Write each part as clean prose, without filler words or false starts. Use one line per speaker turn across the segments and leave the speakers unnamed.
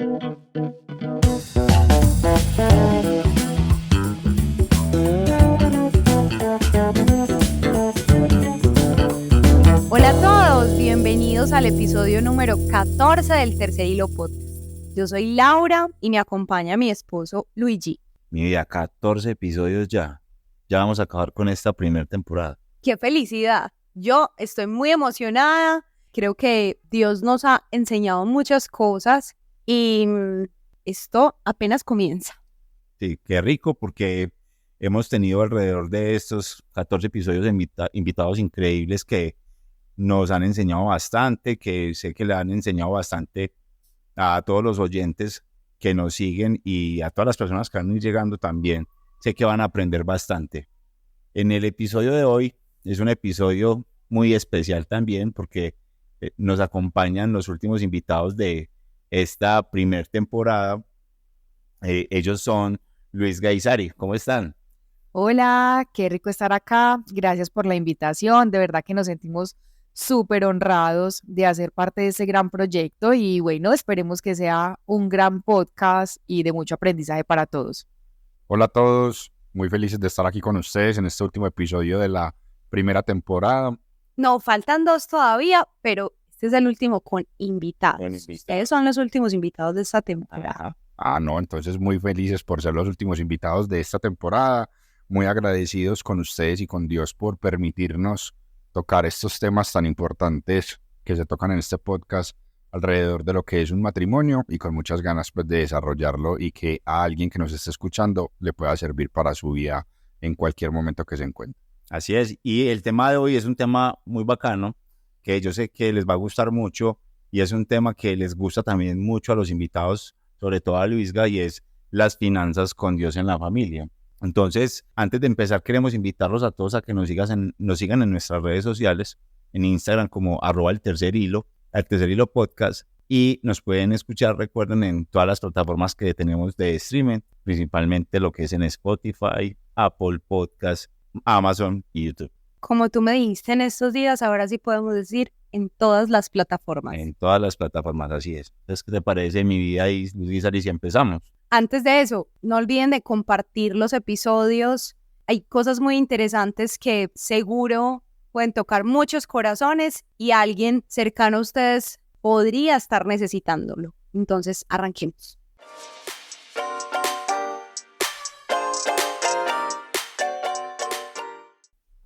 Hola a todos, bienvenidos al episodio número 14 del Tercer Hilo Podcast. Yo soy Laura y me acompaña mi esposo Luigi.
Mi vida, 14 episodios ya. Ya vamos a acabar con esta primera temporada.
¡Qué felicidad! Yo estoy muy emocionada. Creo que Dios nos ha enseñado muchas cosas y esto apenas comienza.
Sí, qué rico porque hemos tenido alrededor de estos 14 episodios invitados increíbles que nos han enseñado bastante, que sé que le han enseñado bastante a todos los oyentes que nos siguen y a todas las personas que van a ir llegando también. Sé que van a aprender bastante. En el episodio de hoy es un episodio muy especial también porque nos acompañan los últimos invitados de esta primera temporada. Ellos son Luisga y Sari. ¿Cómo están?
Hola, qué rico estar acá. Gracias por la invitación. De verdad que nos sentimos súper honrados de hacer parte de ese gran proyecto y bueno, esperemos que sea un gran podcast y de mucho aprendizaje para todos.
Hola a todos, muy felices de estar aquí con ustedes en este último episodio de la primera temporada.
No, faltan 2 todavía, pero este es el último con invitados. Ustedes son los últimos invitados de esta temporada.
No, entonces muy felices por ser los últimos invitados de esta temporada, muy agradecidos con ustedes y con Dios por permitirnos tocar estos temas tan importantes que se tocan en este podcast alrededor de lo que es un matrimonio y con muchas ganas pues de desarrollarlo y que a alguien que nos esté escuchando le pueda servir para su vida en cualquier momento que se encuentre.
Así es. Y el tema de hoy es un tema muy bacano que yo sé que les va a gustar mucho y es un tema que les gusta también mucho a los invitados, sobre todo a Luisga, y es las finanzas con Dios en la familia. Entonces, antes de empezar, queremos invitarlos a todos a que nos sigan en nuestras redes sociales, en Instagram como @el tercer hilo podcast, y nos pueden escuchar, recuerden, en todas las plataformas que tenemos de streaming, principalmente lo que es en Spotify, Apple Podcast, Amazon y YouTube.
Como tú me dijiste en estos días, ahora sí podemos decir en todas las plataformas.
En todas las plataformas, así es. Entonces, ¿qué te parece mi vida y Luis y si empezamos?
Antes de eso, no olviden de compartir los episodios. Hay cosas muy interesantes que seguro pueden tocar muchos corazones y alguien cercano a ustedes podría estar necesitándolo. Entonces, arranquemos.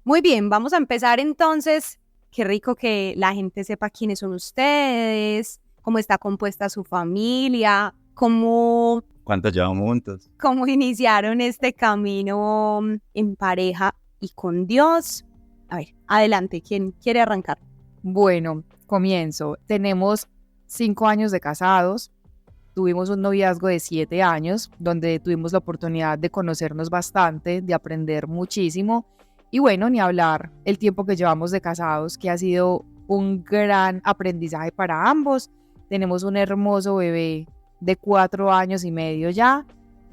Muy bien, vamos a empezar entonces. Qué rico que la gente sepa quiénes son ustedes, cómo está compuesta su familia,
¿Cuántos llevamos juntos?
cómo iniciaron este camino en pareja y con Dios. A ver, adelante, ¿quién quiere arrancar?
Bueno, comienzo. Tenemos 5 años de casados. Tuvimos un noviazgo de 7 años, donde tuvimos la oportunidad de conocernos bastante, de aprender muchísimo. Y bueno, ni hablar el tiempo que llevamos de casados, que ha sido un gran aprendizaje para ambos. Tenemos un hermoso bebé de 4 años y medio ya.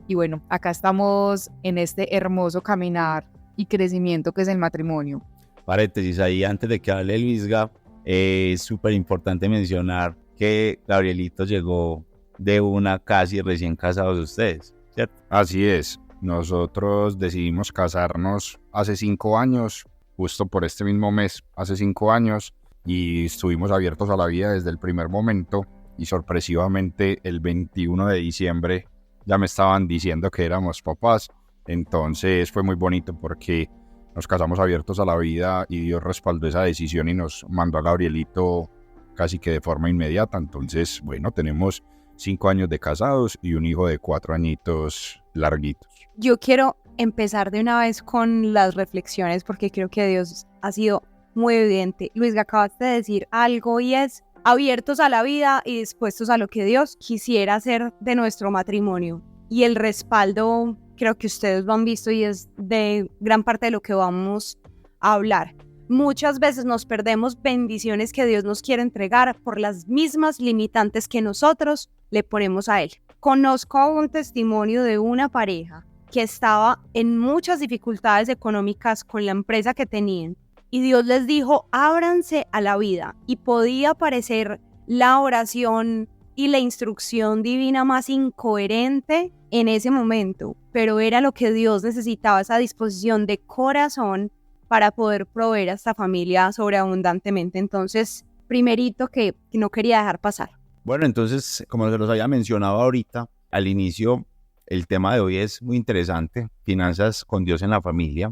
Y bueno, acá estamos en este hermoso caminar y crecimiento que es el matrimonio.
Paréntesis ahí, antes de que hable Luisga, es súper importante mencionar que Gabrielito llegó de una casi recién casados de ustedes, ¿cierto?
Así es, nosotros decidimos casarnos hace 5 años, justo por este mismo mes, hace 5 años, y estuvimos abiertos a la vida desde el primer momento, y sorpresivamente el 21 de diciembre ya me estaban diciendo que éramos papás. Entonces fue muy bonito porque nos casamos abiertos a la vida y Dios respaldó esa decisión y nos mandó a Gabrielito casi que de forma inmediata. Entonces, bueno, tenemos 5 años de casados y un hijo de 4 añitos larguitos.
Yo quiero empezar de una vez con las reflexiones porque creo que Dios ha sido muy evidente. Luis, acabaste de decir algo y es abiertos a la vida y dispuestos a lo que Dios quisiera hacer de nuestro matrimonio. Y el respaldo creo que ustedes lo han visto y es de gran parte de lo que vamos a hablar. Muchas veces nos perdemos bendiciones que Dios nos quiere entregar por las mismas limitantes que nosotros le ponemos a Él. Conozco un testimonio de una pareja que estaba en muchas dificultades económicas con la empresa que tenían y Dios les dijo, ábranse a la vida, y podía parecer la oración y la instrucción divina más incoherente en ese momento, pero era lo que Dios necesitaba, esa disposición de corazón para poder proveer a esta familia sobreabundantemente. Entonces, primerito que no quería dejar pasar.
Bueno, entonces, como se los había mencionado ahorita, al inicio, el tema de hoy es muy interesante, finanzas con Dios en la familia,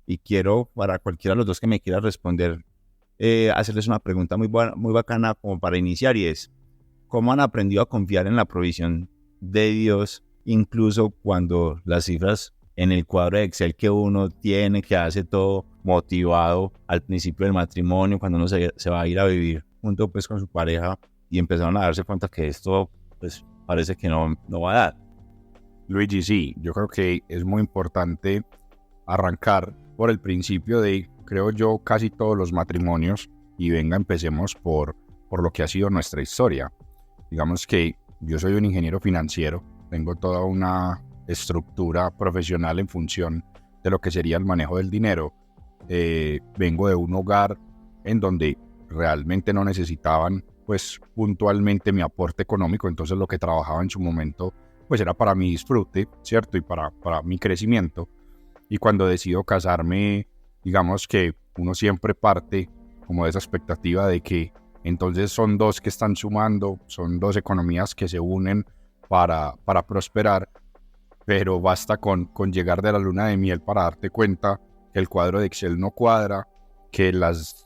y quiero, para cualquiera de los dos que me quiera responder, hacerles una pregunta muy bacana como para iniciar, y es, ¿cómo han aprendido a confiar en la provisión de Dios, incluso cuando las cifras en el cuadro de Excel que uno tiene, que hace todo motivado al principio del matrimonio, cuando uno se va a ir a vivir junto pues con su pareja, y empezaron a darse cuenta que esto pues parece que no va a dar?
Luigi, sí, yo creo que es muy importante arrancar por el principio de, creo yo, casi todos los matrimonios, y venga, empecemos por lo que ha sido nuestra historia. Digamos que yo soy un ingeniero financiero, tengo toda una estructura profesional en función de lo que sería el manejo del dinero. Vengo de un hogar en donde realmente no necesitaban pues puntualmente mi aporte económico, entonces lo que trabajaba en su momento pues era para mi disfrute, ¿cierto? Y para mi crecimiento. Y cuando decido casarme, digamos que uno siempre parte como de esa expectativa de que entonces son dos que están sumando, son dos economías que se unen para prosperar, pero basta con llegar de la luna de miel para darte cuenta que el cuadro de Excel no cuadra, que las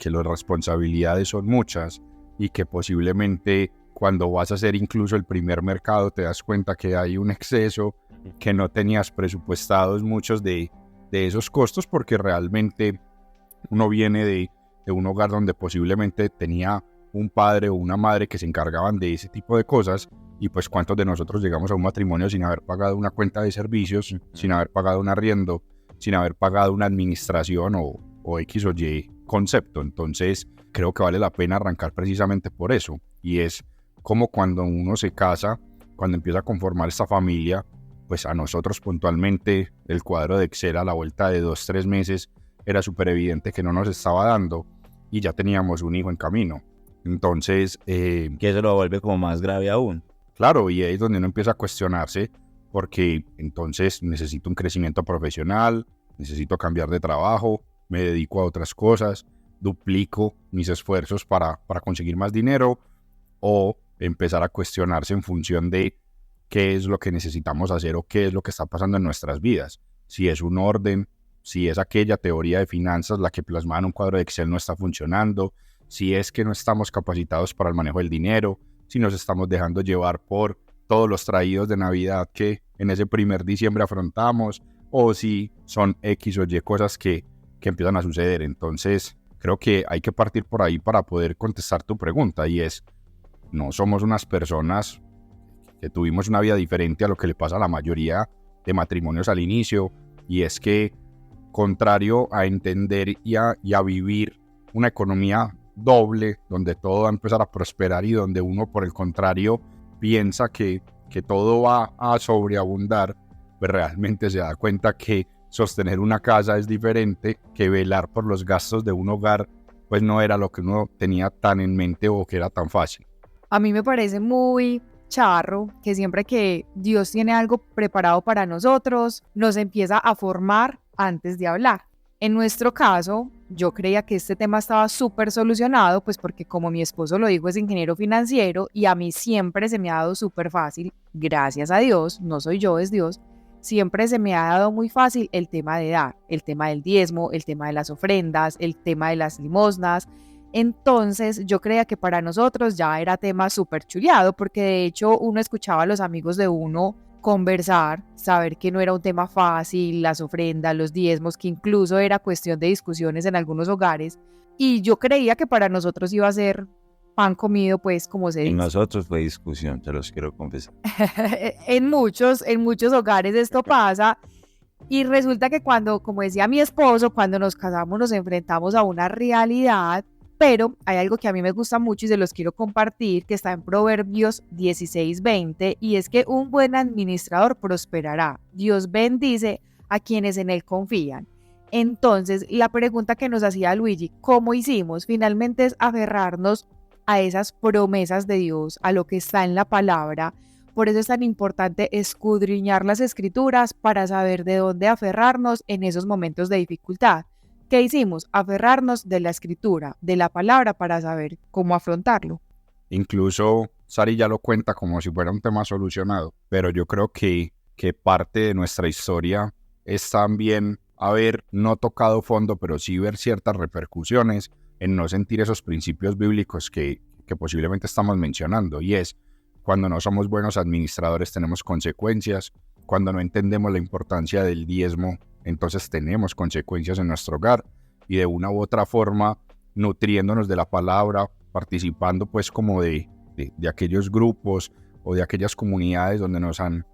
responsabilidades son muchas, y que posiblemente cuando vas a hacer incluso el primer mercado te das cuenta que hay un exceso, que no tenías presupuestados muchos de esos costos, porque realmente uno viene de un hogar donde posiblemente tenía un padre o una madre que se encargaban de ese tipo de cosas, y pues cuántos de nosotros llegamos a un matrimonio sin haber pagado una cuenta de servicios, sin haber pagado un arriendo, sin haber pagado una administración o X o Y concepto. Entonces creo que vale la pena arrancar precisamente por eso, y es como cuando uno se casa, cuando empieza a conformar esta familia, pues a nosotros puntualmente el cuadro de Excel a la vuelta de 2-3 meses era súper evidente que no nos estaba dando, y ya teníamos un hijo en camino. Entonces
Que eso lo vuelve como más grave aún.
claro, y ahí es donde uno empieza a cuestionarse, porque entonces necesito un crecimiento profesional, necesito cambiar de trabajo, me dedico a otras cosas, duplico mis esfuerzos para conseguir más dinero, o empezar a cuestionarse en función de qué es lo que necesitamos hacer o qué es lo que está pasando en nuestras vidas. Si es un orden, si es aquella teoría de finanzas la que plasmada en un cuadro de Excel no está funcionando, si es que no estamos capacitados para el manejo del dinero, si nos estamos dejando llevar por todos los traídos de Navidad que en ese primer diciembre afrontamos, o si son X o Y cosas que empiezan a suceder. Entonces creo que hay que partir por ahí para poder contestar tu pregunta, y es, no somos unas personas que tuvimos una vida diferente a lo que le pasa a la mayoría de matrimonios al inicio, y es que, contrario a entender y a vivir una economía doble, donde todo va a empezar a prosperar y donde uno, por el contrario, piensa que todo va a sobreabundar, pues realmente se da cuenta que sostener una casa es diferente, que velar por los gastos de un hogar pues no era lo que uno tenía tan en mente o que era tan fácil.
A mí me parece muy charro que siempre que Dios tiene algo preparado para nosotros, nos empieza a formar antes de hablar. En nuestro caso, yo creía que este tema estaba súper solucionado, pues porque como mi esposo lo dijo, es ingeniero financiero, y a mí siempre se me ha dado súper fácil, gracias a Dios, no soy yo, es Dios, siempre se me ha dado muy fácil el tema de dar, el tema del diezmo, el tema de las ofrendas, el tema de las limosnas. Entonces yo creía que para nosotros ya era tema súper chuleado, porque de hecho uno escuchaba a los amigos de uno conversar, saber que no era un tema fácil, las ofrendas, los diezmos, que incluso era cuestión de discusiones en algunos hogares, y yo creía que para nosotros iba a ser pan comido, pues como se dice.
En nosotros fue discusión, se los quiero confesar.
en muchos hogares esto pasa, y resulta que cuando, como decía mi esposo, cuando nos casamos nos enfrentamos a una realidad. Pero hay algo que a mí me gusta mucho y se los quiero compartir, que está en Proverbios 16:20, y es que un buen administrador prosperará. Dios bendice a quienes en él confían. Entonces, la pregunta que nos hacía Luigi, ¿cómo hicimos? Finalmente es aferrarnos a esas promesas de Dios, a lo que está en la palabra. Por eso es tan importante escudriñar las escrituras para saber de dónde aferrarnos en esos momentos de dificultad. ¿Qué hicimos? Aferrarnos de la escritura, de la palabra, para saber cómo afrontarlo.
Incluso Sari ya lo cuenta como si fuera un tema solucionado, pero yo creo que parte de nuestra historia es también haber no tocado fondo, pero sí ver ciertas repercusiones en no sentir esos principios bíblicos que posiblemente estamos mencionando, y es cuando no somos buenos administradores tenemos consecuencias, cuando no entendemos la importancia del diezmo, entonces tenemos consecuencias en nuestro hogar, y de una u otra forma nutriéndonos de la palabra, participando pues como de aquellos grupos o de aquellas comunidades donde nos han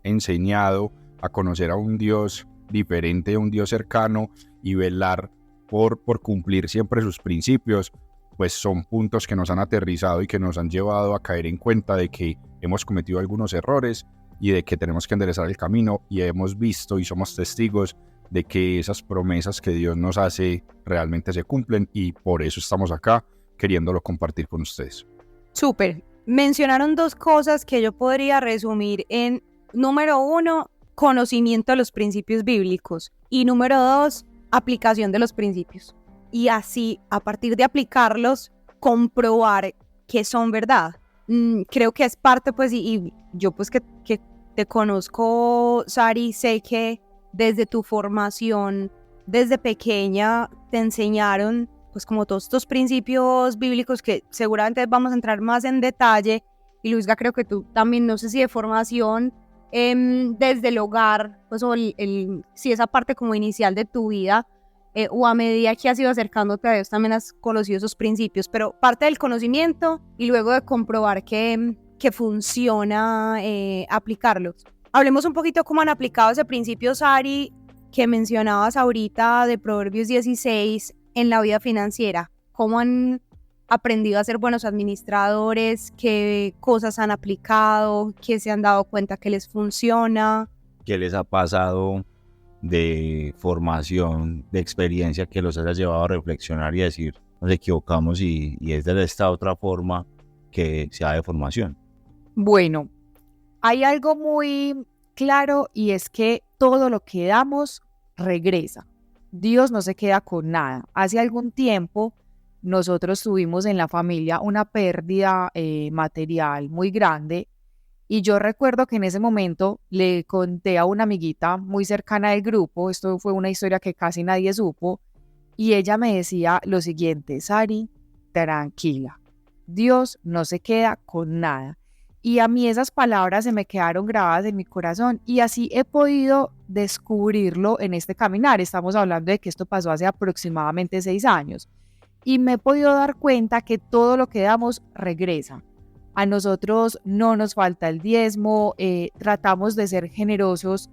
enseñado a conocer a un Dios diferente, a un Dios cercano, y velar por cumplir siempre sus principios, pues son puntos que nos han aterrizado y que nos han llevado a caer en cuenta de que hemos cometido algunos errores y de que tenemos que enderezar el camino, y hemos visto y somos testigos de que esas promesas que Dios nos hace realmente se cumplen, y por eso estamos acá queriéndolo compartir con ustedes.
Súper. Mencionaron dos cosas que yo podría resumir en, número 1, conocimiento de los principios bíblicos, y número 2, aplicación de los principios. Y así, a partir de aplicarlos, comprobar que son verdad. Creo que es parte, pues, y yo pues que te conozco, Sari, sé que desde tu formación, desde pequeña, te enseñaron pues como todos estos principios bíblicos que seguramente vamos a entrar más en detalle. Y Luisga, creo que tú también, no sé si de formación desde el hogar, pues o si esa parte como inicial de tu vida, o a medida que has ido acercándote a Dios también has conocido esos principios, pero parte del conocimiento y luego de comprobar que funciona, aplicarlos. Hablemos un poquito cómo han aplicado ese principio, Sari, que mencionabas ahorita de Proverbios 16 en la vida financiera. ¿Cómo han aprendido a ser buenos administradores? ¿Qué cosas han aplicado? ¿Qué se han dado cuenta que les funciona?
¿Qué les ha pasado de formación, de experiencia que los haya llevado a reflexionar y a decir, nos equivocamos y es de esta otra forma que sea de formación?
Bueno, hay algo muy claro, y es que todo lo que damos regresa. Dios no se queda con nada. Hace algún tiempo nosotros tuvimos en la familia una pérdida material muy grande, y yo recuerdo que en ese momento le conté a una amiguita muy cercana del grupo, esto fue una historia que casi nadie supo, y ella me decía lo siguiente: Sari, tranquila, Dios no se queda con nada. Y a mí esas palabras se me quedaron grabadas en mi corazón, y así he podido descubrirlo en este caminar. Estamos hablando de que esto pasó hace aproximadamente 6 años, y me he podido dar cuenta que todo lo que damos regresa. A nosotros no nos falta el diezmo, tratamos de ser generosos,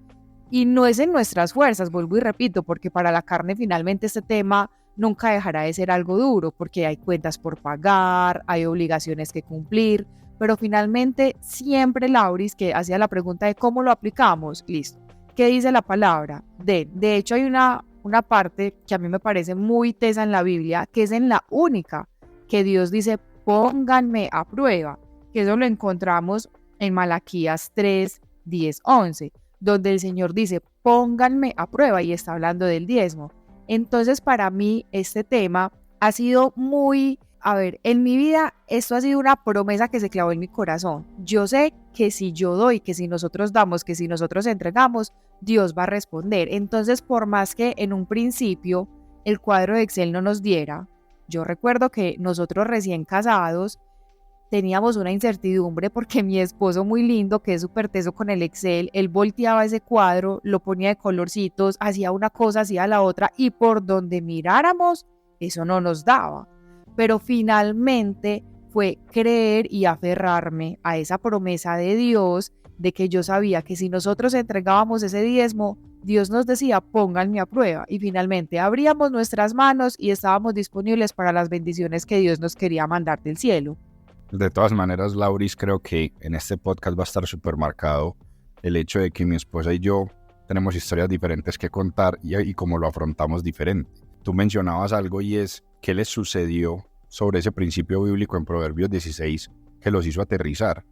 y no es en nuestras fuerzas, vuelvo y repito, porque para la carne finalmente este tema nunca dejará de ser algo duro, porque hay cuentas por pagar, hay obligaciones que cumplir, pero finalmente siempre, Lauris, que hacía la pregunta de cómo lo aplicamos, listo, ¿qué dice la palabra? De hecho hay una parte que a mí me parece muy tesa en la Biblia, que es en la única que Dios dice, pónganme a prueba, que eso lo encontramos en Malaquías 3, 10, 11, donde el Señor dice, pónganme a prueba, y está hablando del diezmo. Entonces, para mí, este tema ha sido muy, en mi vida, esto ha sido una promesa que se clavó en mi corazón. Yo sé que si yo doy, que si nosotros damos, que si nosotros entregamos, Dios va a responder. Entonces, por más que en un principio el cuadro de Excel no nos diera, yo recuerdo que nosotros recién casados teníamos una incertidumbre porque mi esposo muy lindo, que es súper teso con el Excel, él volteaba ese cuadro, lo ponía de colorcitos, hacía una cosa, hacía la otra, y por donde miráramos, eso no nos daba. Pero finalmente fue creer y aferrarme a esa promesa de Dios, de que yo sabía que si nosotros entregábamos ese diezmo, Dios nos decía, pónganme a prueba, y finalmente abríamos nuestras manos y estábamos disponibles para las bendiciones que Dios nos quería mandar del cielo.
De todas maneras, Lauris, creo que en este podcast va a estar súper marcado el hecho de que mi esposa y yo tenemos historias diferentes que contar y cómo lo afrontamos diferente. Tú mencionabas algo, y es qué les sucedió sobre ese principio bíblico en Proverbios 16 que los hizo aterrizar.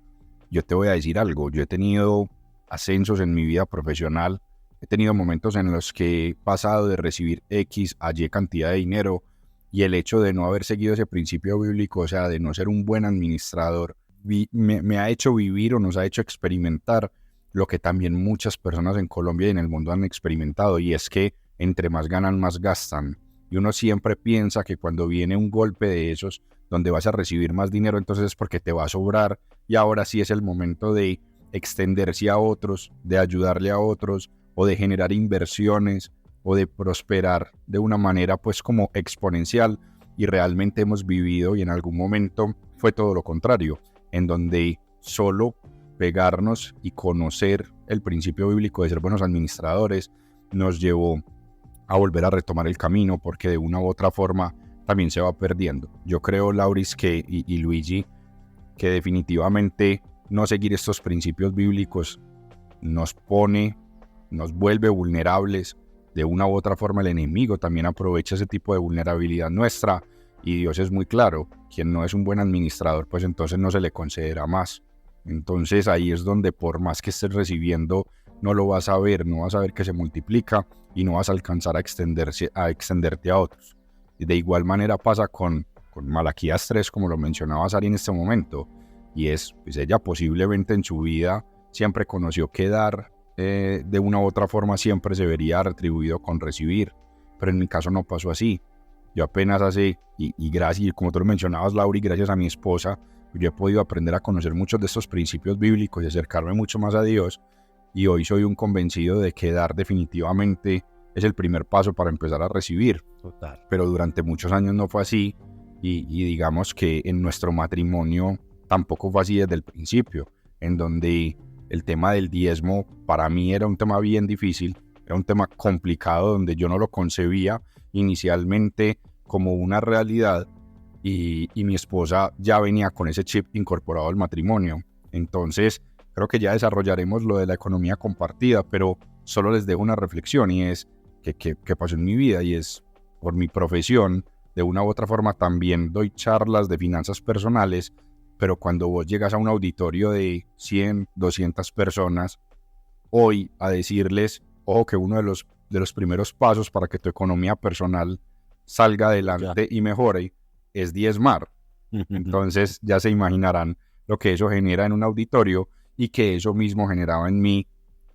Yo te voy a decir algo, yo he tenido ascensos en mi vida profesional, he tenido momentos en los que he pasado de recibir X a Y cantidad de dinero, y el hecho de no haber seguido ese principio bíblico, o sea, de no ser un buen administrador, me ha hecho vivir o nos ha hecho experimentar lo que también muchas personas en Colombia y en el mundo han experimentado, y es que entre más ganan, más gastan. Y uno siempre piensa que cuando viene un golpe de esos, donde vas a recibir más dinero, entonces es porque te va a sobrar, y ahora sí es el momento de extenderse a otros, de ayudarle a otros, o de generar inversiones, o de prosperar de una manera pues como exponencial. Y realmente hemos vivido, y en algún momento fue todo lo contrario, en donde solo pegarnos y conocer el principio bíblico de ser buenos administradores nos llevó a volver a retomar el camino, porque de una u otra forma también se va perdiendo. Yo creo, Lauris, y Luigi, que definitivamente no seguir estos principios bíblicos nos vuelve vulnerables. De una u otra forma el enemigo también aprovecha ese tipo de vulnerabilidad nuestra, y Dios es muy claro: quien no es un buen administrador, pues entonces no se le concederá más. Entonces ahí es donde, por más que estés recibiendo, no lo vas a ver, no vas a ver que se multiplica, y no vas a alcanzar a extenderte a otros. Y de igual manera pasa con Malaquías 3, como lo mencionaba Sari en este momento, y es, pues ella posiblemente en su vida siempre conoció que dar de una u otra forma siempre se vería retribuido con recibir, pero en mi caso no pasó así. Yo apenas y gracias, y como tú lo mencionabas, Lauri, gracias a mi esposa, yo he podido aprender a conocer muchos de estos principios bíblicos y acercarme mucho más a Dios, y hoy soy un convencido de que dar definitivamente es el primer paso para empezar a recibir.
Total.
Pero durante muchos años no fue así, y digamos que en nuestro matrimonio tampoco fue así desde el principio, en donde el tema del diezmo para mí era un tema bien difícil, era un tema complicado, donde yo no lo concebía inicialmente como una realidad, y mi esposa ya venía con ese chip incorporado al matrimonio. Entonces creo que ya desarrollaremos lo de la economía compartida, pero solo les dejo una reflexión, y es que pasó en mi vida, y es por mi profesión. De una u otra forma también doy charlas de finanzas personales, pero cuando vos llegas a un auditorio de 100, 200 personas, hoy a decirles, ojo, que uno de los primeros pasos para que tu economía personal salga adelante y mejore es diezmar. Entonces ya se imaginarán lo que eso genera en un auditorio, y que eso mismo generaba en mí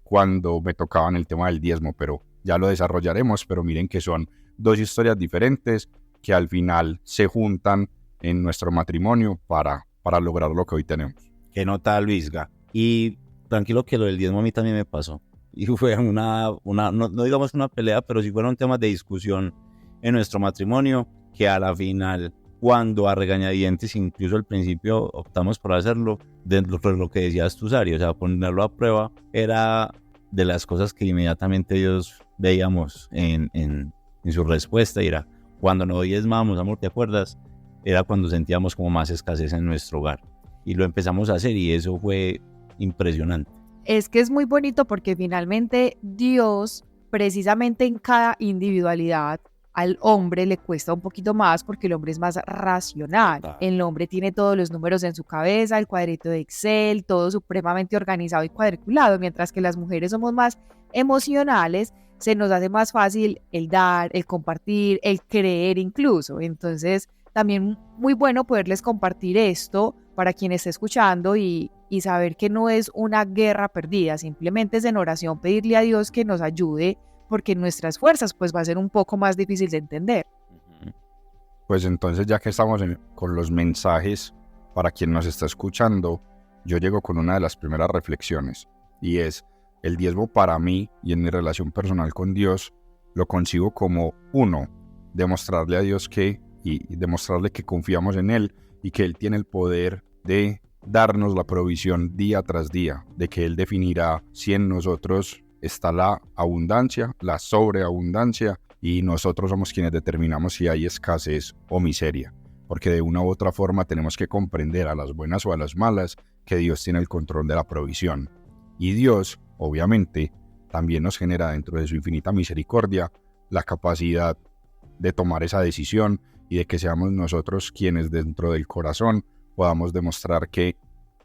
cuando me tocaban el tema del diezmo, pero ya lo desarrollaremos. Pero miren que son dos historias diferentes que al final se juntan en nuestro matrimonio para lograr lo que hoy tenemos.
Qué nota, Luisga. Y tranquilo que lo del diezmo a mí también me pasó. Y fue no digamos una pelea, pero sí fueron temas de discusión en nuestro matrimonio, que a la final, cuando a regañadientes, incluso al principio optamos por hacerlo, de lo que decías tú, Sari, o sea, ponerlo a prueba era de las cosas que inmediatamente Dios veíamos en su respuesta, y era cuando no diezmamos, amor, ¿te acuerdas? Era cuando sentíamos como más escasez en nuestro hogar, y lo empezamos a hacer, y eso fue impresionante.
Es que es muy bonito porque finalmente Dios, precisamente en cada individualidad, al hombre le cuesta un poquito más porque el hombre es más racional. El hombre tiene todos los números en su cabeza, el cuadrito de Excel, todo supremamente organizado y cuadriculado, mientras que las mujeres somos más emocionales. Se nos hace más fácil el dar, el compartir, el creer incluso. Entonces, también muy bueno poderles compartir esto para quien esté escuchando y saber que no es una guerra perdida, simplemente es en oración pedirle a Dios que nos ayude, porque nuestras fuerzas pues va a ser un poco más difícil de entender.
Pues entonces, ya que estamos con los mensajes, para quien nos está escuchando, yo llego con una de las primeras reflexiones, y es: el diezmo para mí y en mi relación personal con Dios lo concibo como, uno, demostrarle a Dios y demostrarle que confiamos en Él, y que Él tiene el poder de darnos la provisión día tras día, de que Él definirá si en nosotros está la abundancia, la sobreabundancia, y nosotros somos quienes determinamos si hay escasez o miseria, porque de una u otra forma tenemos que comprender, a las buenas o a las malas, que Dios tiene el control de la provisión. Y Dios, obviamente, también nos genera, dentro de su infinita misericordia, la capacidad de tomar esa decisión y de que seamos nosotros quienes dentro del corazón podamos demostrar que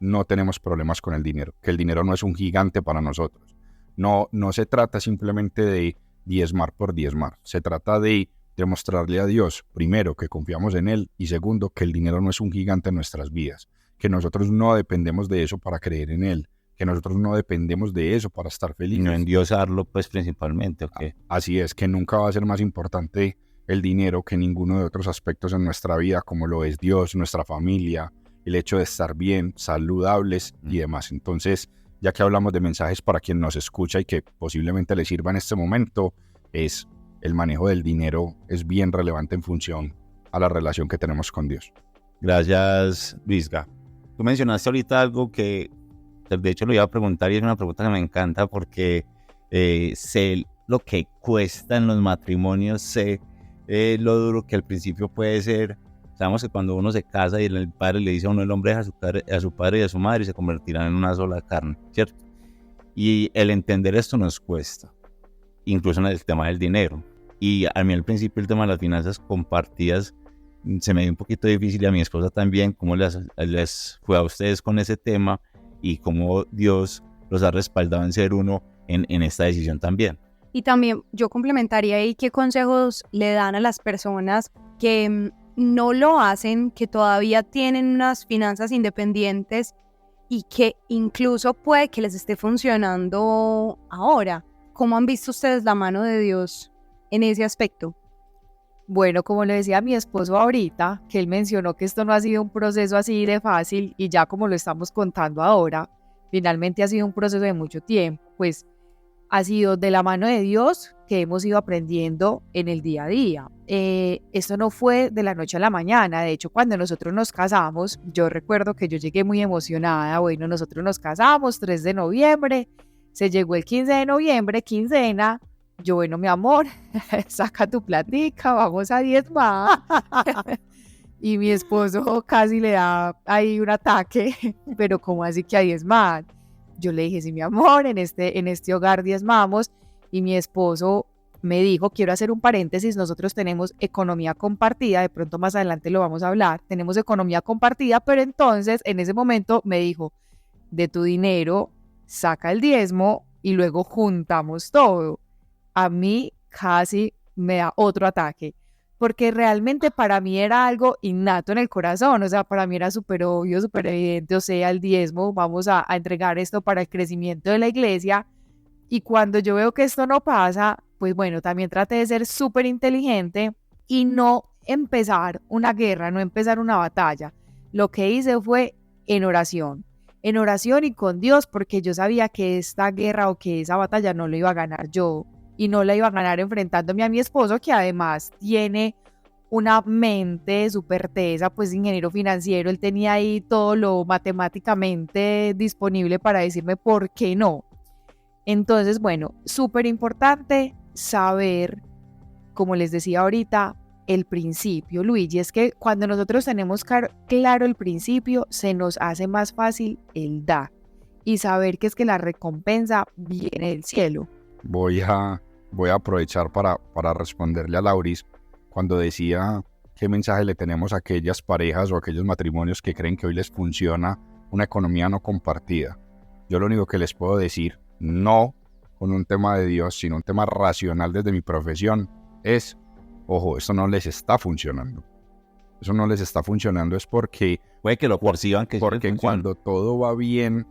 no tenemos problemas con el dinero, que el dinero no es un gigante para nosotros. No se trata simplemente de diezmar por diezmar, se trata de demostrarle a Dios, primero, que confiamos en Él, y segundo, que el dinero no es un gigante en nuestras vidas, que nosotros no dependemos de eso para creer en Él, que nosotros no dependemos de eso para estar
Y
felices.
no endiosarlo, pues, principalmente, ¿ok?
Así es, que nunca va a ser más importante el dinero que ninguno de otros aspectos en nuestra vida, como lo es Dios, nuestra familia, el hecho de estar bien, saludables y demás. Entonces, ya que hablamos de mensajes para quien nos escucha y que posiblemente le sirva en este momento, es el manejo del dinero es bien relevante en función a la relación que tenemos con Dios.
Gracias, Luisga. Tú mencionaste ahorita algo que, de hecho, lo iba a preguntar y es una pregunta que me encanta porque sé lo que cuesta en los matrimonios, sé lo duro que al principio puede ser. Sabemos que cuando uno se casa y el padre le dice a uno, el hombre deja a su padre y a su madre y se convertirán en una sola carne, ¿cierto? Y el entender esto nos cuesta, incluso en el tema del dinero. Y a mí al principio el tema de las finanzas compartidas se me dio un poquito difícil, y a mi esposa también, cómo les fue a ustedes con ese tema y cómo Dios los ha respaldado en ser uno en esta decisión también.
Y también yo complementaría ahí qué consejos le dan a las personas que no lo hacen, que todavía tienen unas finanzas independientes y que incluso puede que les esté funcionando ahora. ¿Cómo han visto ustedes la mano de Dios en ese aspecto?
Bueno, como le decía a mi esposo ahorita, que él mencionó que esto no ha sido un proceso así de fácil y ya como lo estamos contando ahora, finalmente ha sido un proceso de mucho tiempo, pues ha sido de la mano de Dios que hemos ido aprendiendo en el día a día. Esto no fue de la noche a la mañana, de hecho cuando nosotros nos casamos, yo recuerdo que yo llegué muy emocionada, bueno, nosotros nos casamos 3 de noviembre, se llegó el 15 de noviembre, quincena, yo, bueno, mi amor, saca tu platica, vamos a diezmar. Y mi esposo casi le da ahí un ataque, pero ¿cómo así que a diezmar? Yo le dije, sí, mi amor, en este hogar diezmamos. Y mi esposo me dijo, quiero hacer un paréntesis, nosotros tenemos economía compartida, de pronto más adelante lo vamos a hablar, tenemos economía compartida, pero entonces en ese momento me dijo, de tu dinero, saca el diezmo y luego juntamos todo. A mí casi me da otro ataque, porque realmente para mí era algo innato en el corazón, o sea, para mí era súper obvio, súper evidente, o sea, el diezmo, vamos a entregar esto para el crecimiento de la iglesia, y cuando yo veo que esto no pasa, pues bueno, también traté de ser súper inteligente y no empezar una guerra, no empezar una batalla. Lo que hice fue en oración y con Dios, porque yo sabía que esta guerra o que esa batalla no la iba a ganar yo, y no la iba a ganar enfrentándome a mi esposo, que además tiene una mente súper tesa, pues ingeniero financiero, él tenía ahí todo lo matemáticamente disponible para decirme por qué no. Entonces, bueno, súper importante saber, como les decía ahorita, el principio, Luigi, es que cuando nosotros tenemos claro el principio, se nos hace más fácil el dar y saber que es que la recompensa viene del cielo.
Voy a aprovechar para responderle a Lauris cuando decía qué mensaje le tenemos a aquellas parejas o aquellos matrimonios que creen que hoy les funciona una economía no compartida. Yo lo único que les puedo decir, no con un tema de Dios, sino un tema racional desde mi profesión, es, ojo, esto no les está funcionando. Eso no les está funcionando es porque...
Puede que lo perciban que
porque cuando todo va bien,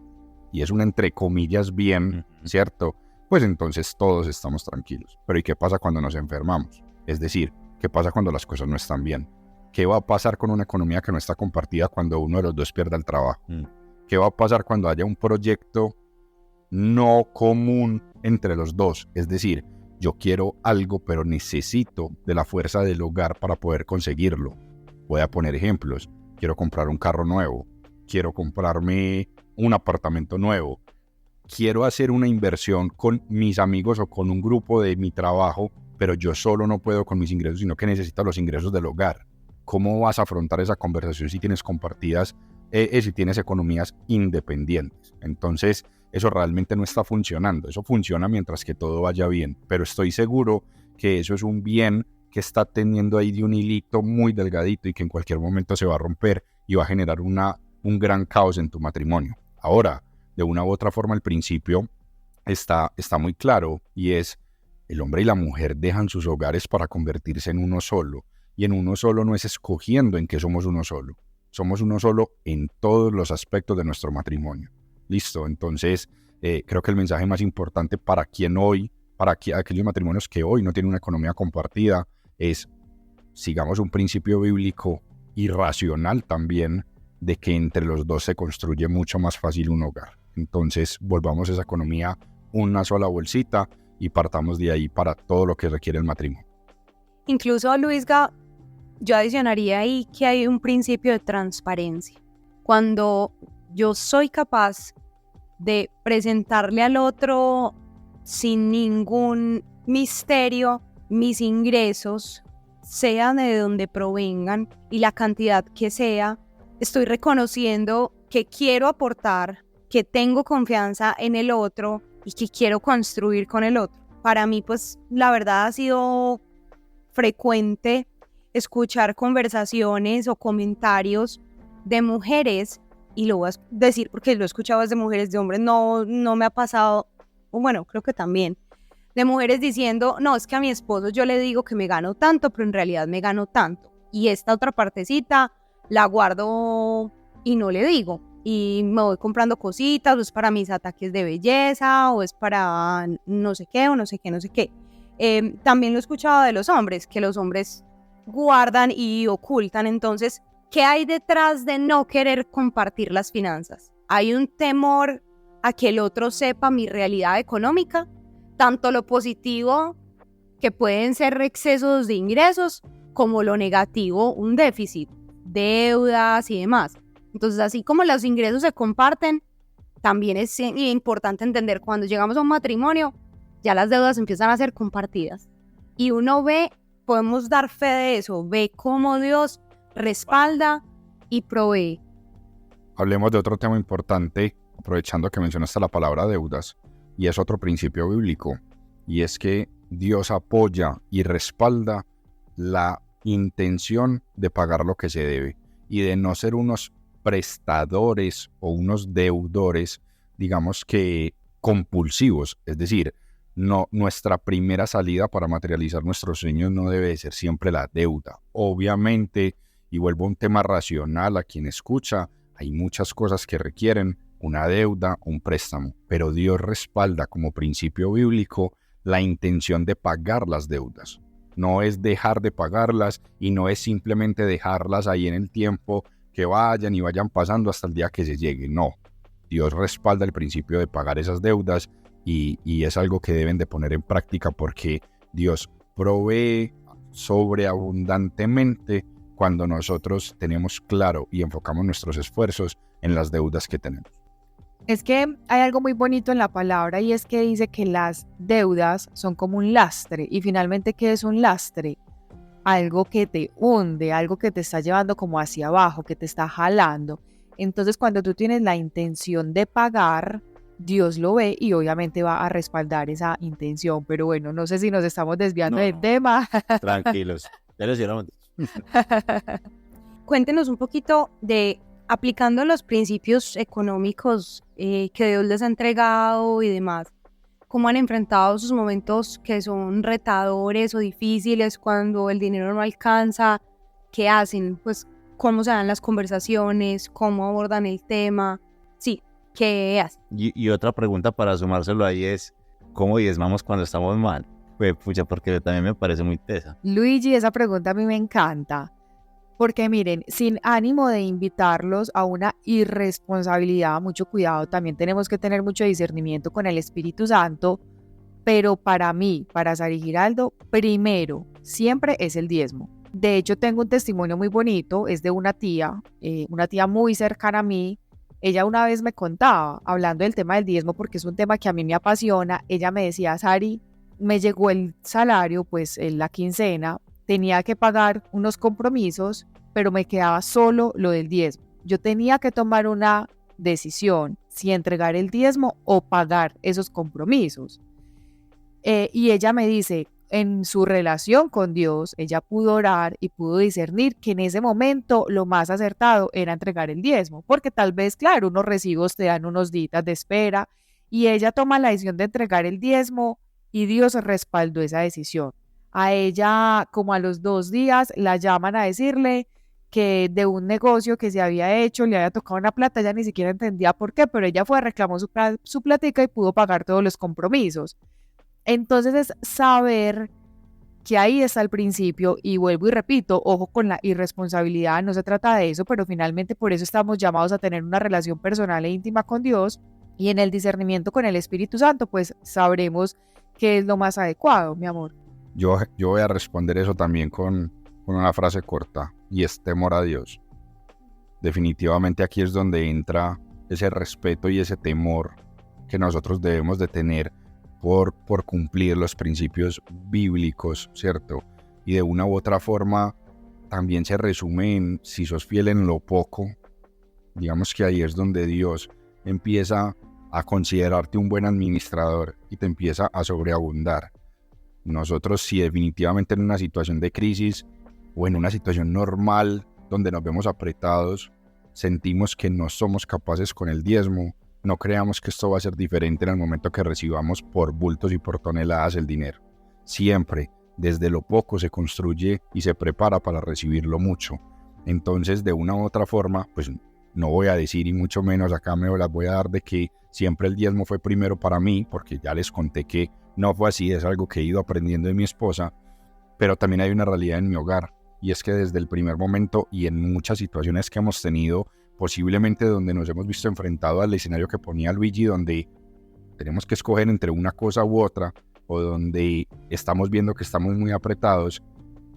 y es un entre comillas bien, ¿cierto? Pues entonces todos estamos tranquilos. Pero ¿y qué pasa cuando nos enfermamos? Es decir, ¿qué pasa cuando las cosas no están bien? ¿Qué va a pasar con una economía que no está compartida cuando uno de los dos pierda el trabajo? ¿Qué va a pasar cuando haya un proyecto no común entre los dos? Es decir, yo quiero algo, pero necesito de la fuerza del hogar para poder conseguirlo. Voy a poner ejemplos. Quiero comprar un carro nuevo. Quiero comprarme un apartamento nuevo. Quiero hacer una inversión con mis amigos o con un grupo de mi trabajo, pero yo solo no puedo con mis ingresos, sino que necesito los ingresos del hogar. ¿Cómo vas a afrontar esa conversación si tienes compartidas, si tienes economías independientes? Entonces, eso realmente no está funcionando. Eso funciona mientras que todo vaya bien, pero estoy seguro que eso es un bien que está teniendo ahí de un hilito muy delgadito y que en cualquier momento se va a romper y va a generar un gran caos en tu matrimonio. Ahora, de una u otra forma, el principio está muy claro, y es: el hombre y la mujer dejan sus hogares para convertirse en uno solo, y en uno solo no es escogiendo en que somos uno solo en todos los aspectos de nuestro matrimonio. Listo, entonces creo que el mensaje más importante para aquellos matrimonios que hoy no tienen una economía compartida, es: sigamos un principio bíblico y racional también, de que entre los dos se construye mucho más fácil un hogar. Entonces volvamos esa economía una sola bolsita y partamos de ahí para todo lo que requiere el matrimonio.
Incluso, Luisga, yo adicionaría ahí que hay un principio de transparencia. Cuando yo soy capaz de presentarle al otro sin ningún misterio mis ingresos, sean de donde provengan y la cantidad que sea, estoy reconociendo que quiero aportar, que tengo confianza en el otro y que quiero construir con el otro. Para mí, pues, la verdad ha sido frecuente escuchar conversaciones o comentarios de mujeres, y lo voy a decir porque lo he escuchado desde mujeres, de hombres no me ha pasado, o bueno, creo que también, de mujeres diciendo: no, es que a mi esposo yo le digo que me gano tanto, pero en realidad me gano tanto, y esta otra partecita la guardo y no le digo, y me voy comprando cositas, o es para mis ataques de belleza, o es para no sé qué, o no sé qué, no sé qué. También lo he escuchado de los hombres, que los hombres guardan y ocultan. Entonces, ¿qué hay detrás de no querer compartir las finanzas? Hay un temor a que el otro sepa mi realidad económica, tanto lo positivo, que pueden ser excesos de ingresos, como lo negativo, un déficit, deudas y demás. Entonces, así como los ingresos se comparten, también es importante entender, cuando llegamos a un matrimonio, ya las deudas empiezan a ser compartidas. Y uno podemos dar fe de eso, ve cómo Dios respalda y provee.
Hablemos de otro tema importante, aprovechando que mencionaste la palabra deudas, y es otro principio bíblico, y es que Dios apoya y respalda la intención de pagar lo que se debe, y de no ser unos prestadores o unos deudores, digamos que compulsivos. Es decir, no, nuestra primera salida para materializar nuestros sueños no debe de ser siempre la deuda. Obviamente, y vuelvo a un tema racional a quien escucha, hay muchas cosas que requieren una deuda, un préstamo, pero Dios respalda como principio bíblico la intención de pagar las deudas. No es dejar de pagarlas, y no es simplemente dejarlas ahí en el tiempo, que vayan pasando hasta el día que se llegue. No, Dios respalda el principio de pagar esas deudas, y es algo que deben de poner en práctica, porque Dios provee sobreabundantemente cuando nosotros tenemos claro y enfocamos nuestros esfuerzos en las deudas que tenemos.
Es que hay algo muy bonito en la palabra, y es que dice que las deudas son como un lastre. Y finalmente, ¿qué es un lastre? Algo que te hunde, algo que te está llevando como hacia abajo, que te está jalando. Entonces, cuando tú tienes la intención de pagar, Dios lo ve y obviamente va a respaldar esa intención. Pero bueno, no sé si nos estamos desviando del tema.
Tranquilos, ya lo hicieron.
Cuéntenos un poquito de, aplicando los principios económicos que Dios les ha entregado y demás, cómo han enfrentado sus momentos que son retadores o difíciles, cuando el dinero no alcanza. ¿Qué hacen? Pues, ¿cómo se dan las conversaciones? ¿Cómo abordan el tema? Sí, ¿qué hacen?
Y otra pregunta para sumárselo ahí es: ¿cómo diezmamos cuando estamos mal? Pues, pucha, porque también me parece muy tesa.
Luigi, esa pregunta a mí me encanta. Porque miren, sin ánimo de invitarlos a una irresponsabilidad, mucho cuidado, también tenemos que tener mucho discernimiento con el Espíritu Santo, pero para mí, para Sari Giraldo, primero, siempre es el diezmo. De hecho, tengo un testimonio muy bonito, es de una tía muy cercana a mí. Ella una vez me contaba, hablando del tema del diezmo, porque es un tema que a mí me apasiona. Ella me decía: Sari, me llegó el salario, pues en la quincena, tenía que pagar unos compromisos, pero me quedaba solo lo del diezmo. Yo tenía que tomar una decisión, si entregar el diezmo o pagar esos compromisos. Y ella me dice: en su relación con Dios, ella pudo orar y pudo discernir que en ese momento lo más acertado era entregar el diezmo, porque tal vez, claro, unos recibos te dan unos días de espera y ella toma la decisión de entregar el diezmo y Dios respaldó esa decisión. A ella, como a los 2 días, la llaman a decirle que de un negocio que se había hecho le había tocado una plata, ella ni siquiera entendía por qué, pero ella fue, reclamó su platica y pudo pagar todos los compromisos. Entonces es saber que ahí está el principio, y vuelvo y repito, ojo con la irresponsabilidad, no se trata de eso, pero finalmente por eso estamos llamados a tener una relación personal e íntima con Dios, y en el discernimiento con el Espíritu Santo, pues sabremos qué es lo más adecuado, mi amor.
Yo voy a responder eso también con una frase corta, y es temor a Dios. Definitivamente aquí es donde entra ese respeto y ese temor que nosotros debemos de tener por cumplir los principios bíblicos, ¿cierto? Y de una u otra forma también se resume en si sos fiel en lo poco. Digamos que ahí es donde Dios empieza a considerarte un buen administrador y te empieza a sobreabundar. Nosotros, si definitivamente en una situación de crisis o en una situación normal donde nos vemos apretados, sentimos que no somos capaces con el diezmo, no creamos que esto va a ser diferente en el momento que recibamos por bultos y por toneladas el dinero. Siempre, desde lo poco se construye y se prepara para recibir lo mucho. Entonces, de una u otra forma, pues no voy a decir, y mucho menos acá me las voy a dar de que siempre el diezmo fue primero para mí, porque ya les conté que no fue así, es algo que he ido aprendiendo de mi esposa, pero también hay una realidad en mi hogar, y es que desde el primer momento y en muchas situaciones que hemos tenido, posiblemente donde nos hemos visto enfrentados al escenario que ponía Luigi, donde tenemos que escoger entre una cosa u otra, o donde estamos viendo que estamos muy apretados,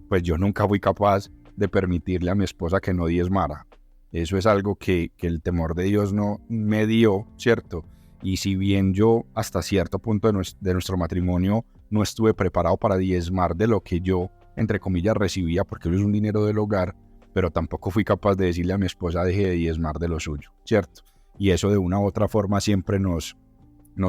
pues yo nunca fui capaz de permitirle a mi esposa que no diezmara. Eso es algo que el temor de Dios no me dio, ¿cierto? Y si bien yo hasta cierto punto de nuestro matrimonio no estuve preparado para diezmar de lo que yo, entre comillas, recibía, porque eso es un dinero del hogar, pero tampoco fui capaz de decirle a mi esposa deje de diezmar de lo suyo, ¿cierto? Y eso de una u otra forma siempre nos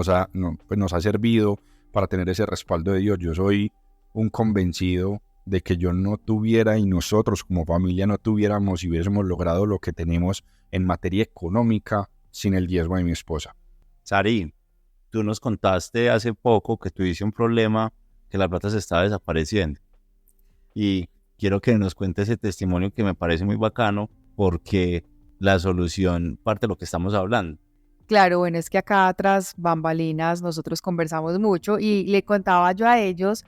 ha servido para tener ese respaldo de Dios. Yo soy un convencido de que yo no tuviera y nosotros como familia no tuviéramos y hubiésemos logrado lo que tenemos en materia económica sin el diezmo de mi esposa.
Sari, tú nos contaste hace poco que tuviste un problema, que la plata se estaba desapareciendo. Y quiero que nos cuente ese testimonio que me parece muy bacano, porque la solución parte de lo que estamos hablando.
Claro, bueno, es que acá tras bambalinas nosotros conversamos mucho y le contaba yo a ellos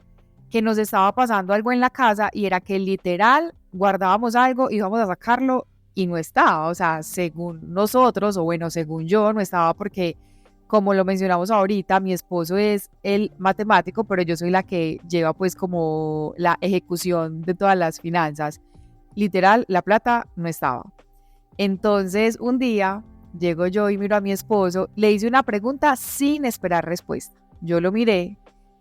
que nos estaba pasando algo en la casa y era que literal guardábamos algo, íbamos a sacarlo y no estaba, o sea, según nosotros, o bueno, según yo, no estaba porque, como lo mencionamos ahorita, mi esposo es el matemático, pero yo soy la que lleva pues como la ejecución de todas las finanzas. Literal, la plata no estaba. Entonces, un día llego yo y miro a mi esposo, le hice una pregunta sin esperar respuesta. Yo lo miré,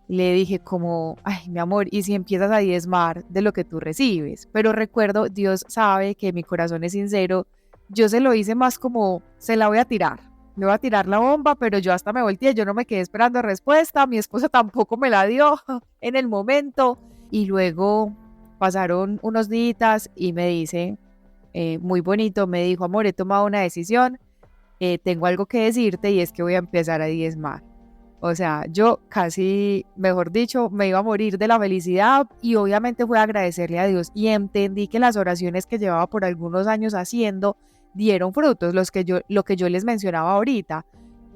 le dije como, ay, mi amor, ¿y si empiezas a diezmar de lo que tú recibes? Pero recuerdo, Dios sabe que mi corazón es sincero, yo se lo hice más como, se la voy a tirar. Le voy a tirar la bomba, pero yo hasta me volteé, yo no me quedé esperando respuesta, mi esposa tampoco me la dio en el momento. Y luego pasaron unos días y me dice, muy bonito, me dijo, amor, he tomado una decisión, tengo algo que decirte y es que voy a empezar a diezmar. O sea, yo casi, mejor dicho, me iba a morir de la felicidad y obviamente fue a agradecerle a Dios y entendí que las oraciones que llevaba por algunos años haciendo dieron frutos, lo que yo les mencionaba ahorita.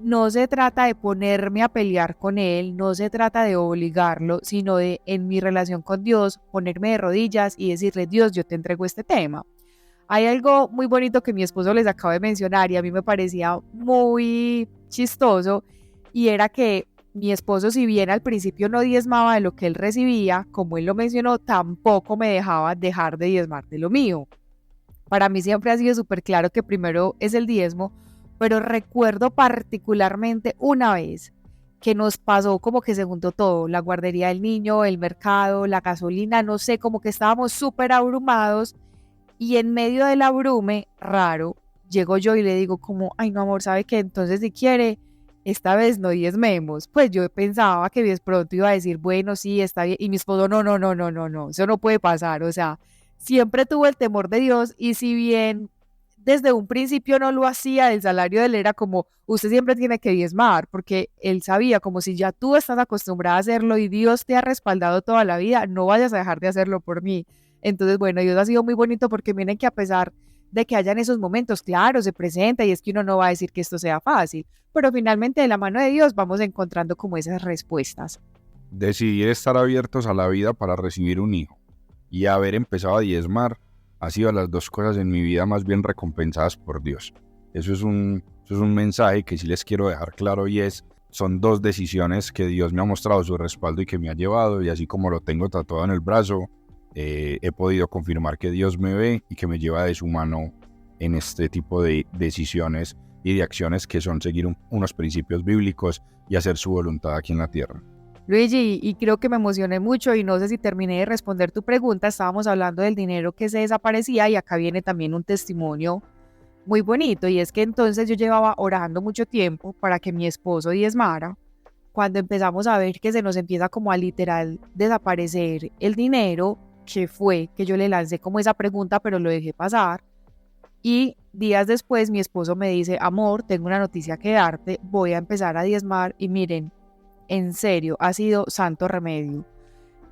No se trata de ponerme a pelear con él, no se trata de obligarlo, sino de, en mi relación con Dios, ponerme de rodillas y decirle, Dios, yo te entrego este tema. Hay algo muy bonito que mi esposo les acaba de mencionar y a mí me parecía muy chistoso, y era que mi esposo, si bien al principio no diezmaba de lo que él recibía, como él lo mencionó, tampoco me dejaba dejar de diezmar de lo mío. Para mí siempre ha sido súper claro que primero es el diezmo, pero recuerdo particularmente una vez que nos pasó como que se juntó todo, la guardería del niño, el mercado, la gasolina, no sé, como que estábamos súper abrumados y en medio del abrume, raro, llego yo y le digo como, ay no amor, ¿sabe qué? Entonces si quiere, esta vez no diezmemos. Pues yo pensaba que de pronto iba a decir, bueno, sí, está bien. Y mi esposo, no, no, no, no, no, no, eso no puede pasar. O sea, siempre tuvo el temor de Dios y si bien desde un principio no lo hacía, el salario de él era como, usted siempre tiene que diezmar, porque él sabía como si ya tú estás acostumbrada a hacerlo y Dios te ha respaldado toda la vida, no vayas a dejar de hacerlo por mí. Entonces, bueno, Dios ha sido muy bonito porque miren que a pesar de que hayan esos momentos, claro, se presenta y es que uno no va a decir que esto sea fácil, pero finalmente de la mano de Dios vamos encontrando como esas respuestas.
Decidir estar abiertos a la vida para recibir un hijo y haber empezado a diezmar ha sido las dos cosas en mi vida más bien recompensadas por Dios. Eso es un mensaje que sí les quiero dejar claro y son dos decisiones que Dios me ha mostrado su respaldo y que me ha llevado, y así como lo tengo tatuado en el brazo, he podido confirmar que Dios me ve y que me lleva de su mano en este tipo de decisiones y de acciones que son seguir unos principios bíblicos y hacer su voluntad aquí en la tierra.
Luigi, y creo que me emocioné mucho y no sé si terminé de responder tu pregunta, estábamos hablando del dinero que se desaparecía y acá viene también un testimonio muy bonito y es que entonces yo llevaba orando mucho tiempo para que mi esposo diezmara. Cuando empezamos a ver que se nos empieza como a literal desaparecer el dinero, que fue que yo le lancé como esa pregunta pero lo dejé pasar y días después mi esposo me dice, amor, tengo una noticia que darte, voy a empezar a diezmar y miren, en serio, ha sido santo remedio.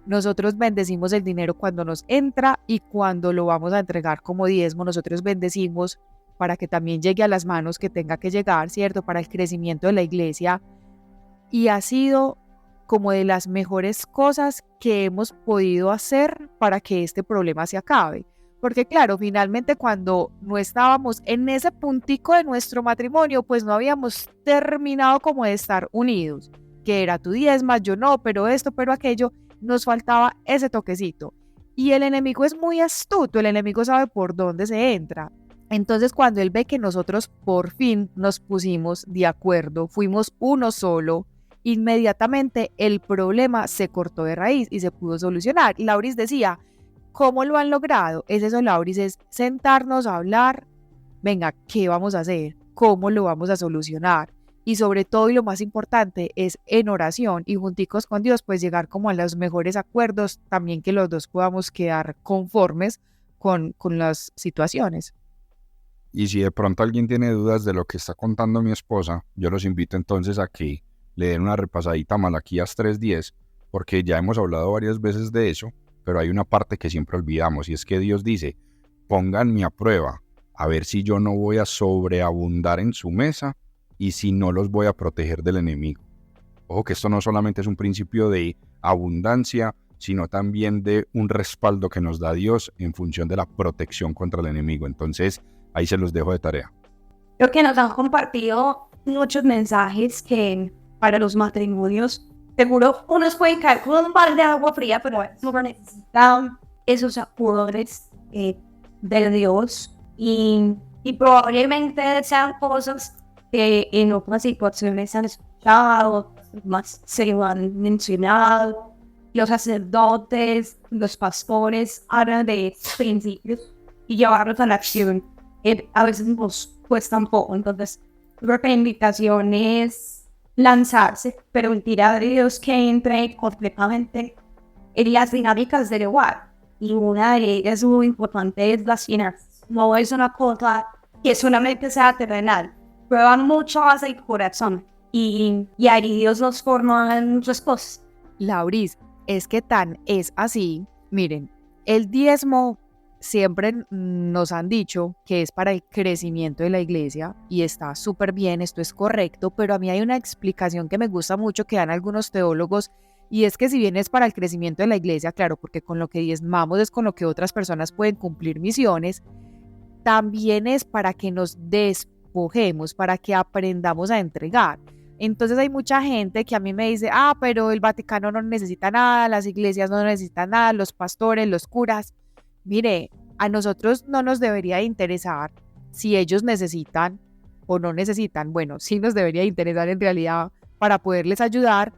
Nosotros bendecimos el dinero cuando nos entra y cuando lo vamos a entregar como diezmo, nosotros bendecimos para que también llegue a las manos que tenga que llegar, ¿cierto? Para el crecimiento de la iglesia. Y ha sido como de las mejores cosas que hemos podido hacer para que este problema se acabe. Porque claro, finalmente cuando no estábamos en ese puntico de nuestro matrimonio, pues no habíamos terminado como de estar unidos. Que era tu diezma, yo no, pero esto, pero aquello, nos faltaba ese toquecito. Y el enemigo es muy astuto, el enemigo sabe por dónde se entra. Entonces cuando él ve que nosotros por fin nos pusimos de acuerdo, fuimos uno solo, inmediatamente el problema se cortó de raíz y se pudo solucionar. Lauris decía, ¿cómo lo han logrado? Es eso, Lauris, es sentarnos a hablar, venga, ¿qué vamos a hacer? ¿Cómo lo vamos a solucionar? Y sobre todo y lo más importante es en oración y junticos con Dios pues llegar como a los mejores acuerdos, también que los dos podamos quedar conformes con las situaciones.
Y si de pronto alguien tiene dudas de lo que está contando mi esposa, yo los invito entonces a que le den una repasadita a Malaquías 3:10, porque ya hemos hablado varias veces de eso, pero hay una parte que siempre olvidamos y es que Dios dice, pónganme a prueba, a ver si yo no voy a sobreabundar en su mesa y si no los voy a proteger del enemigo. Ojo que esto no solamente es un principio de abundancia, sino también de un respaldo que nos da Dios en función de la protección contra el enemigo. Entonces, ahí se los dejo de tarea.
Creo que nos han compartido muchos mensajes que para los matrimonios, seguro unos pueden caer con un balde de agua fría, pero no necesitan esos acuerdos de Dios y probablemente sean cosas que en otras situaciones han escuchado, más se lo han mencionado. Los sacerdotes, los pastores hablan de estos principios y llevarlos a la acción. A veces nos cuesta un poco, entonces creo que la invitación es lanzarse, permitir a Dios que entre completamente en las dinámicas del hogar. Y una de ellas muy importante es las finanzas. No es una cosa que solamente sea terrenal. Prueban mucho más el corazón y ahí Dios nos forma en muchas cosas.
Lauris, es que tan es así. Miren, el diezmo siempre nos han dicho que es para el crecimiento de la iglesia y está súper bien, esto es correcto, pero a mí hay una explicación que me gusta mucho que dan algunos teólogos y es que si bien es para el crecimiento de la iglesia, claro, porque con lo que diezmamos es con lo que otras personas pueden cumplir misiones, también es para que nos despojemos, para que aprendamos a entregar. Entonces hay mucha gente que a mí me dice, pero el Vaticano no necesita nada, las iglesias no necesitan nada, los pastores, los curas. Mire, a nosotros no nos debería interesar si ellos necesitan o no necesitan. Bueno, sí nos debería interesar en realidad para poderles ayudar,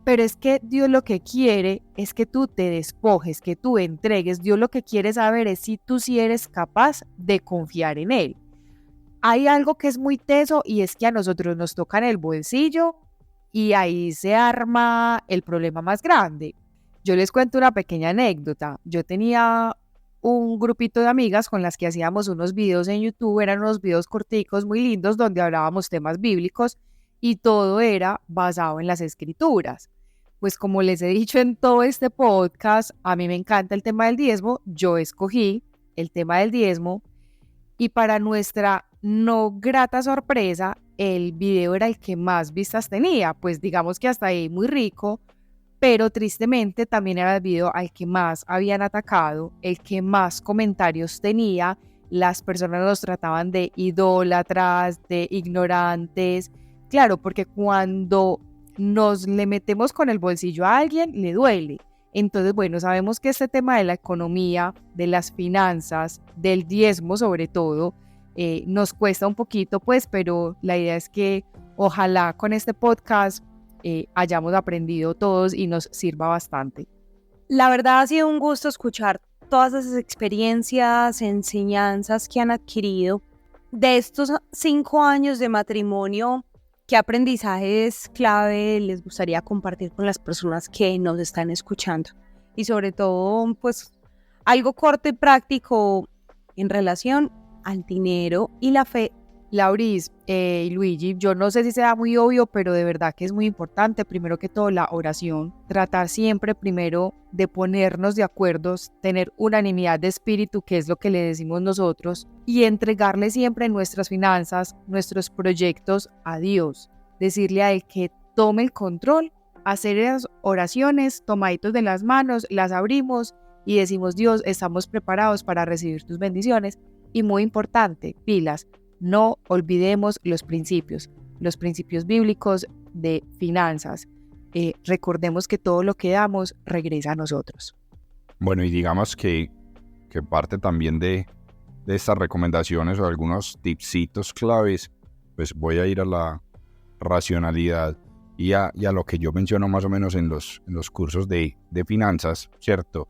pero es que Dios lo que quiere es que tú te despojes, que tú entregues. Dios lo que quiere saber es si tú sí eres capaz de confiar en Él. hay algo que es muy teso y es que a nosotros nos toca en el bolsillo y ahí se arma el problema más grande. Yo les cuento una pequeña anécdota. Yo tenía un grupito de amigas con las que hacíamos unos videos en YouTube, eran unos videos corticos muy lindos donde hablábamos temas bíblicos y todo era basado en las escrituras. Pues como les he dicho en todo este podcast, a mí me encanta el tema del diezmo, yo escogí el tema del diezmo y para nuestra no grata sorpresa, el video era el que más vistas tenía, pues digamos que hasta ahí muy rico, pero tristemente también era el video al que más habían atacado, el que más comentarios tenía, las personas nos trataban de idólatras, de ignorantes, claro, porque cuando nos le metemos con el bolsillo a alguien, le duele. Entonces, bueno, sabemos que este tema de la economía, de las finanzas, del diezmo sobre todo, nos cuesta un poquito, pues, pero la idea es que ojalá con este podcast hayamos aprendido todos y nos sirva bastante.
La verdad ha sido un gusto escuchar todas esas experiencias, enseñanzas que han adquirido de estos 5 años de matrimonio. ¿Qué aprendizajes clave les gustaría compartir con las personas que nos están escuchando? Y sobre todo, pues, algo corto y práctico en relación al dinero y la fe.
Lauris y Luigi, yo no sé si sea muy obvio, pero de verdad que es muy importante, primero que todo, la oración. Tratar siempre primero de ponernos de acuerdo, tener unanimidad de espíritu, que es lo que le decimos nosotros, y entregarle siempre nuestras finanzas, nuestros proyectos a Dios. Decirle a Él que tome el control, hacer esas oraciones, tomaditos de las manos, las abrimos y decimos: Dios, estamos preparados para recibir tus bendiciones. Y muy importante, pilas. No olvidemos los principios bíblicos de finanzas. Recordemos que todo lo que damos regresa a nosotros.
Bueno, y digamos que parte también de estas recomendaciones o algunos tipsitos claves, pues voy a ir a la racionalidad y a lo que yo menciono más o menos en los cursos de finanzas, ¿cierto?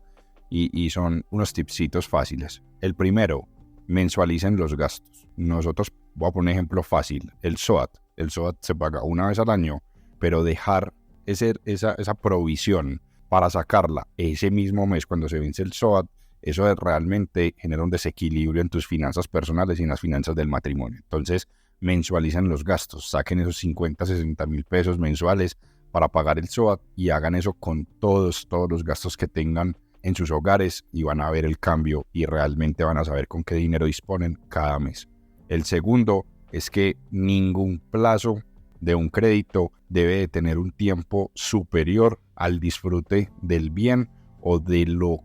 Y son unos tipsitos fáciles. El primero, mensualicen los gastos. Nosotros, voy a poner un ejemplo fácil, el SOAT. El SOAT se paga una vez al año, pero dejar esa provisión para sacarla ese mismo mes cuando se vence el SOAT, eso realmente genera un desequilibrio en tus finanzas personales y en las finanzas del matrimonio. Entonces, mensualicen los gastos, saquen esos 50, 60 mil pesos mensuales para pagar el SOAT y hagan eso con todos los gastos que tengan en sus hogares y van a ver el cambio y realmente van a saber con qué dinero disponen cada mes. El segundo es que ningún plazo de un crédito debe de tener un tiempo superior al disfrute del bien o de lo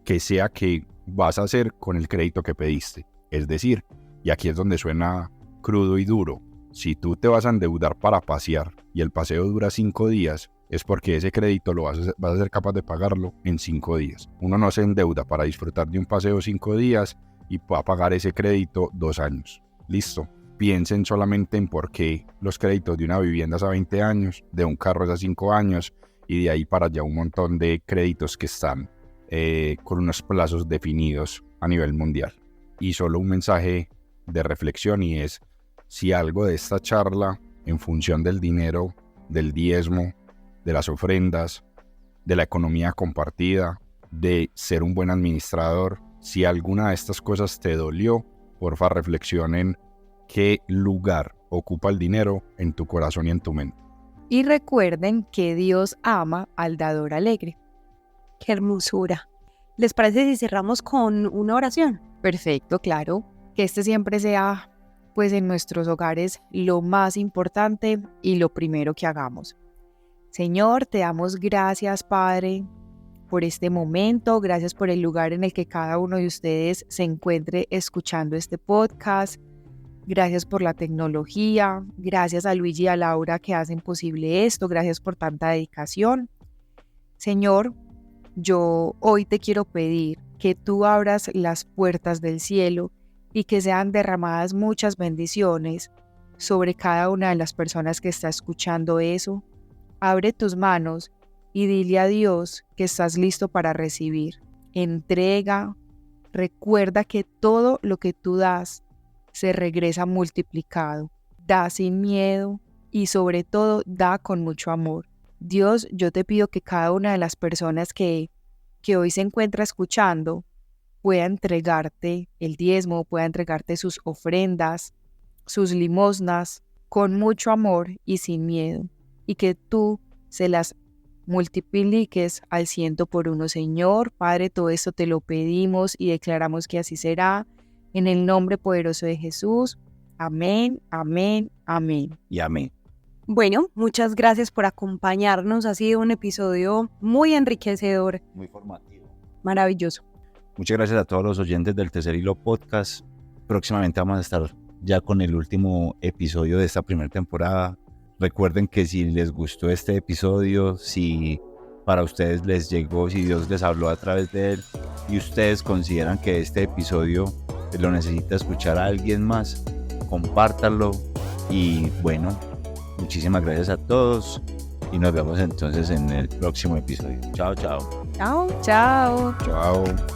que sea que vas a hacer con el crédito que pediste. Es decir, y aquí es donde suena crudo y duro, si tú te vas a endeudar para pasear y el paseo dura 5 días, es porque ese crédito vas a ser capaz de pagarlo en 5 días. Uno no se endeuda para disfrutar de un paseo 5 días y va a pagar ese crédito 2 años. Listo. Piensen solamente en por qué los créditos de una vivienda es a 20 años, de un carro es a 5 años y de ahí para allá un montón de créditos que están con unos plazos definidos a nivel mundial. Y solo un mensaje de reflexión y es: si algo de esta charla en función del dinero, del diezmo, de las ofrendas, de la economía compartida, de ser un buen administrador, si alguna de estas cosas te dolió, porfa reflexionen qué lugar ocupa el dinero en tu corazón y en tu mente.
Y recuerden que Dios ama al dador alegre.
¡Qué hermosura! ¿Les parece si cerramos con una oración?
Perfecto, claro. Que este siempre sea, pues, en nuestros hogares lo más importante y lo primero que hagamos. Señor, te damos gracias, Padre, por este momento. Gracias por el lugar en el que cada uno de ustedes se encuentre escuchando este podcast. Gracias por la tecnología. Gracias a Luigi y a Laura que hacen posible esto. Gracias por tanta dedicación. Señor, yo hoy te quiero pedir que tú abras las puertas del cielo y que sean derramadas muchas bendiciones sobre cada una de las personas que está escuchando eso. Abre tus manos y dile a Dios que estás listo para recibir. Entrega, recuerda que todo lo que tú das se regresa multiplicado. Da sin miedo y sobre todo da con mucho amor. Dios, yo te pido que cada una de las personas que hoy se encuentra escuchando pueda entregarte el diezmo, pueda entregarte sus ofrendas, sus limosnas, con mucho amor y sin miedo, y que tú se las multipliques al 100 por 1, Señor. Padre, todo esto te lo pedimos y declaramos que así será, en el nombre poderoso de Jesús. Amén, amén, amén.
Y amén.
Bueno, muchas gracias por acompañarnos. Ha sido un episodio muy enriquecedor,
Muy formativo.
maravilloso.
Muchas gracias a todos los oyentes del Tercer Hilo Podcast. Próximamente vamos a estar ya con el último episodio de esta primera temporada. Recuerden que si les gustó este episodio, si para ustedes les llegó, si Dios les habló a través de él y ustedes consideran que este episodio lo necesita escuchar a alguien más, compártanlo. Y bueno, muchísimas gracias a todos y nos vemos entonces en el próximo episodio. Chao, chao.
Chao.
Chao.
Chao.